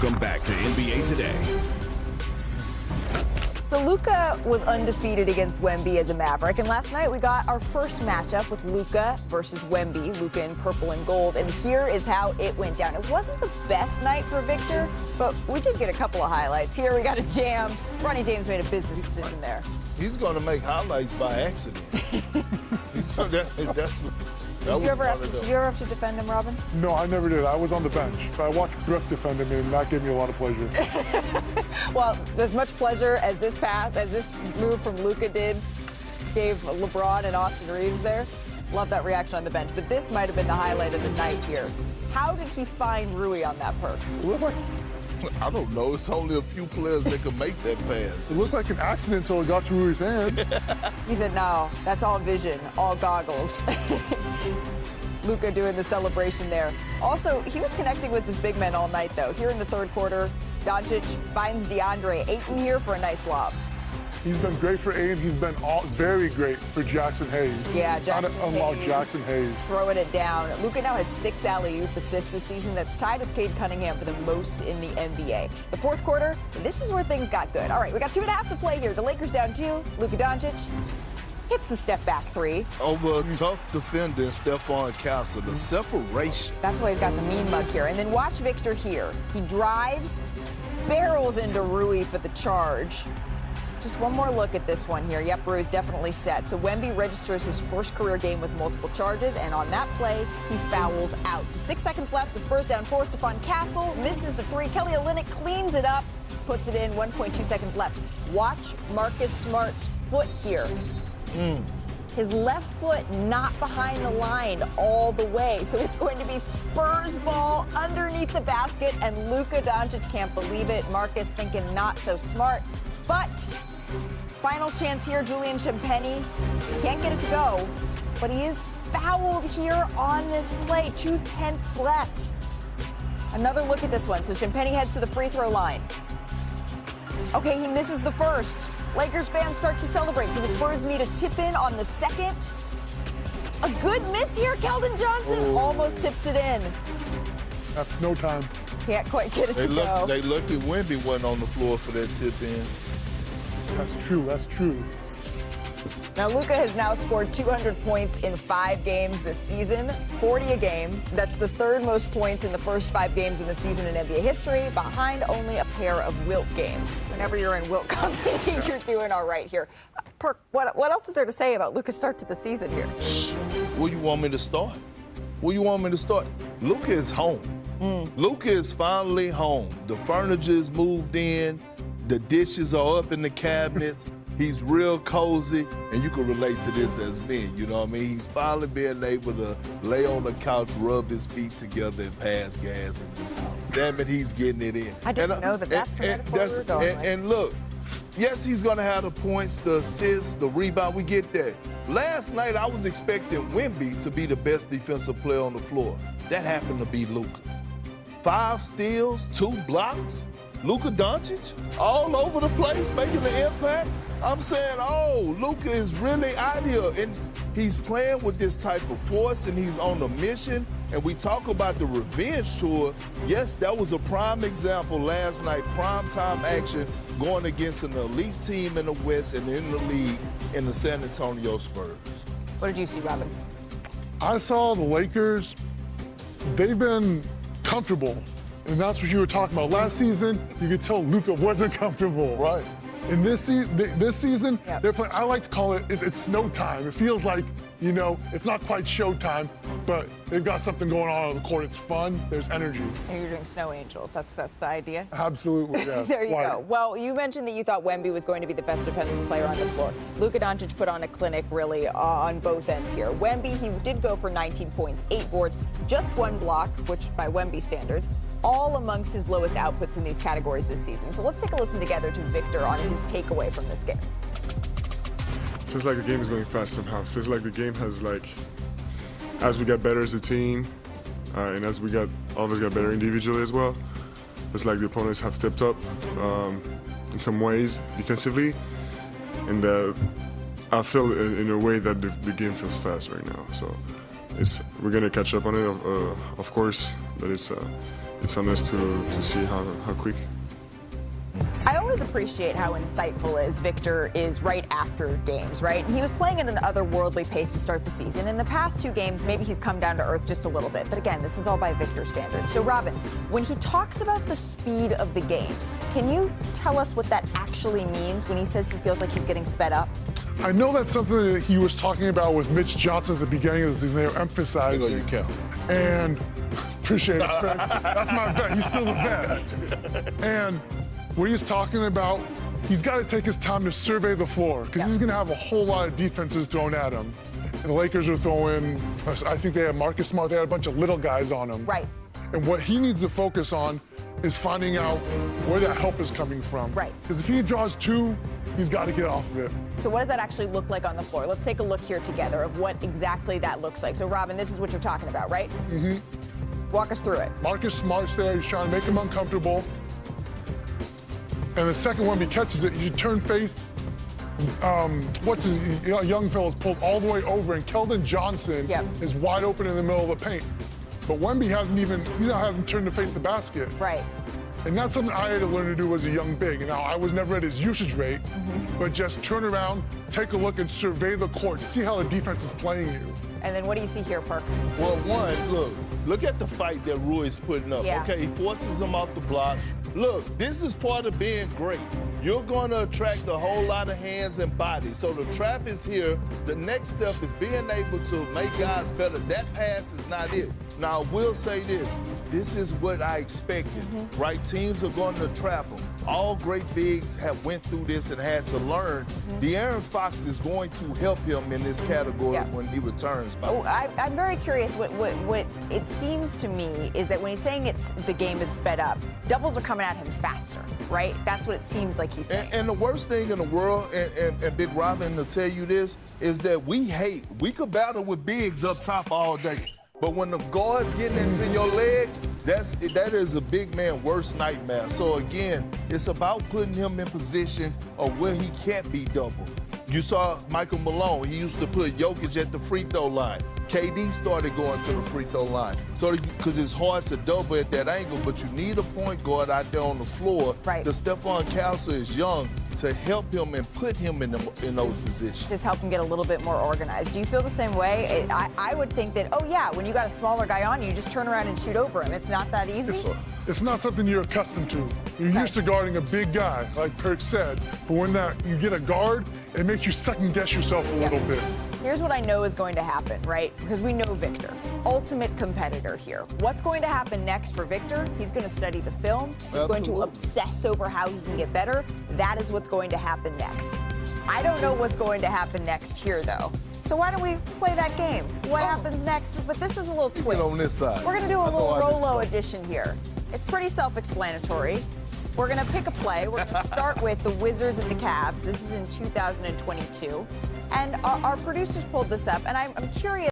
Welcome back to NBA Today. So Luka was undefeated against Wemby as a Maverick, and last night we got our first matchup with Luka versus Wemby, Luka in purple and gold, and here is how it went down. It wasn't the best night for Victor, but we did get a couple of highlights. Here we got a jam. Bronny James made a business decision there. He's going to make highlights by accident. Did you ever have to defend him, Robin? No, I never did. I was on the bench. But I watched Brooke defend him, and that gave me a lot of pleasure. Well, as much pleasure as this move from Luka gave LeBron and Austin Reeves there. Love that reaction on the bench. But this might have been the highlight of the night here. How did he find Rui on that perk? I don't know. It's only a few players that can make that pass. It looked like an accident until it got to Rui's hand. He said, no, that's all vision, all goggles. Luka doing the celebration there. Also, he was connecting with his big men all night, though. Here in the third quarter, Doncic finds DeAndre Ayton here for a nice lob. He's been great for Ayton. He's been very great for Jackson Hayes. Yeah, Jackson Hayes. Unlock Jackson Hayes. Throwing it down. Luka now has 6 alley-oop assists this season. That's tied with Cade Cunningham for the most in the NBA. The fourth quarter, this is where things got good. All right, we got 2.5 to play here. The Lakers down 2. Luka Doncic hits the step-back 3. Over a tough defender, Stephon Castle. The separation. That's why he's got the mean mug here. And then watch Victor here. He drives, barrels into Rui for the charge. Just one more look at this one here. Yep, Rui's definitely set. So Wemby registers his first career game with multiple charges, and on that play, he fouls out. So 6 seconds left. The Spurs down 4. Stephon Castle misses the 3. Kelly Olynyk cleans it up, puts it in. 1.2 seconds left. Watch Marcus Smart's foot here. His left foot not behind the line all the way. So it's going to be Spurs ball underneath the basket, and Luka Doncic can't believe it. Marcus thinking not so smart. But final chance here, Julian Champagnie can't get it to go, but he is fouled here on this play. 2/10 left. Another look at this one. So Champagnie heads to the free throw line. Okay, he misses the first. Lakers fans start to celebrate, so the Spurs need a tip in on the second. A good miss here. Keldon Johnson almost tips it in. That's no time. Can't quite get it to go. They looked at Wemby wasn't on the floor for that tip in. That's true. That's true. Now, Luka has now scored 200 points in 5 games this season, 40 a game. That's the third most points in the first 5 games of a season in NBA history, behind only a pair of Wilt games. Whenever you're in Wilt company, you're doing all right here. Perk, what else is there to say about Luka's start to the season here? Where you want me to start? Luka is home. Luka is finally home. The furniture is moved in. The dishes are up in the cabinets. He's real cozy, and you can relate to this as men, you know what I mean? He's finally being able to lay on the couch, rub his feet together, and pass gas in this house. Damn it, he's getting it in. I didn't know that's the metaphor we were going with. And look, yes, he's going to have the points, the assists, the rebound. We get that. Last night, I was expecting Wemby to be the best defensive player on the floor. That happened to be Luka. 5 steals, 2 blocks. Luka Doncic all over the place, making an impact. I'm saying, Luka is really out here, and he's playing with this type of force, and he's on a mission. And we talk about the revenge tour. Yes, that was a prime example last night, prime time action, going against an elite team in the West and in the league in the San Antonio Spurs. What did you see, Robin? I saw the Lakers. They've been comfortable. And that's what you were talking about. Last season, you could tell Luka wasn't comfortable. Right. In this season, Yep. they're playing, I like to call it's snow time. It feels like, it's not quite showtime, but they've got something going on the court. It's fun. There's energy. And you're doing snow angels. That's the idea. Absolutely, yeah. There you go. Well, you mentioned that you thought Wemby was going to be the best defensive player on the floor. Luka Doncic put on a clinic, really, on both ends here. Wemby, he did go for 19 points, 8 boards, just 1 block, which by Wemby standards, all amongst his lowest outputs in these categories this season. So let's take a listen together to Victor on his takeaway from this game. Feels like the game is going fast somehow. Feels like the game has, as we got better as a team, and as all of us got better individually as well, it's like the opponents have stepped up in some ways defensively, and I feel in a way that the game feels fast right now. So we're gonna catch up on it, of course, but it's on us to see how quick. I always appreciate how insightful Victor is right after games, right? He was playing at an otherworldly pace to start the season. In the past 2 games, maybe he's come down to earth just a little bit. But again, this is all by Victor standards. So, Robin, when he talks about the speed of the game, can you tell us what that actually means when he says he feels like he's getting sped up? I know that's something that he was talking about with Mitch Johnson at the beginning of the season. They were emphasizing. There you go. And appreciate it, Perk. That's my vet. He's still a vet. And what he's talking about, he's got to take his time to survey the floor because he's going to have a whole lot of defenses thrown at him. And the Lakers are throwing, I think they had Marcus Smart, they had a bunch of little guys on him. Right. And what he needs to focus on is finding out where that help is coming from. Right. Because if he draws 2, he's got to get off of it. So what does that actually look like on the floor? Let's take a look here together of what exactly that looks like. So, Robin, this is what you're talking about, right? Mm-hmm. Walk us through it. Marcus Smart's there. He's trying to make him uncomfortable. And the second one, he catches it. You turn face. What's his young fella's pulled all the way over, and Keldon Johnson is wide open in the middle of the paint. But Wemby hasn't turned to face the basket. Right. And that's something I had to learn to do as a young big. Now, I was never at his usage rate, but just turn around, take a look, and survey the court. See how the defense is playing you. And then what do you see here, Perk? Well, one, look at the fight that Rui's putting up. Yeah. Okay, he forces him off the block. Look, this is part of being great. You're going to attract a whole lot of hands and bodies. So the trap is here. The next step is being able to make guys better. That pass is not it. Now, I will say this. This is what I expected, right? Teams are going to trap them. All great bigs have went through this and had to learn. De'Aaron Fox is going to help him in this category when he returns. I'm very curious. What it seems to me is that when he's saying the game is sped up, doubles are coming at him faster, right? That's what it seems like he's saying. And the worst thing in the world, and Big Robin will tell you this, is that we could battle with bigs up top all day. But when the guard's getting into your legs, that is a big man's worst nightmare. So again, it's about putting him in position of where he can't be doubled. You saw Michael Malone. He used to put Jokic at the free throw line. KD started going to the free throw line. So because it's hard to double at that angle, but you need a point guard out there on the floor. Right. The Stephon Castle is young to help him and put him in those positions. Just help him get a little bit more organized. Do you feel the same way? I would think that, when you got a smaller guy on you, just turn around and shoot over him. It's not that easy. It's not something you're accustomed to. You're used to guarding a big guy, like Perk said. But when you get a guard, it makes you second guess yourself a little bit. Here's what I know is going to happen, right? Because we know Victor, ultimate competitor here. What's going to happen next for Victor? He's going to study the film. He's going to obsess over how he can get better. That is what's going to happen next. I don't know what's going to happen next here, though. So why don't we play that game? What happens next? But this is a little twist. Get on this side. We're going to do a little Rolo edition here. It's pretty self-explanatory. We're going to pick a play. We're going to start with the Wizards and the Cavs. This is in 2022. And our producers pulled this up, and I'm curious.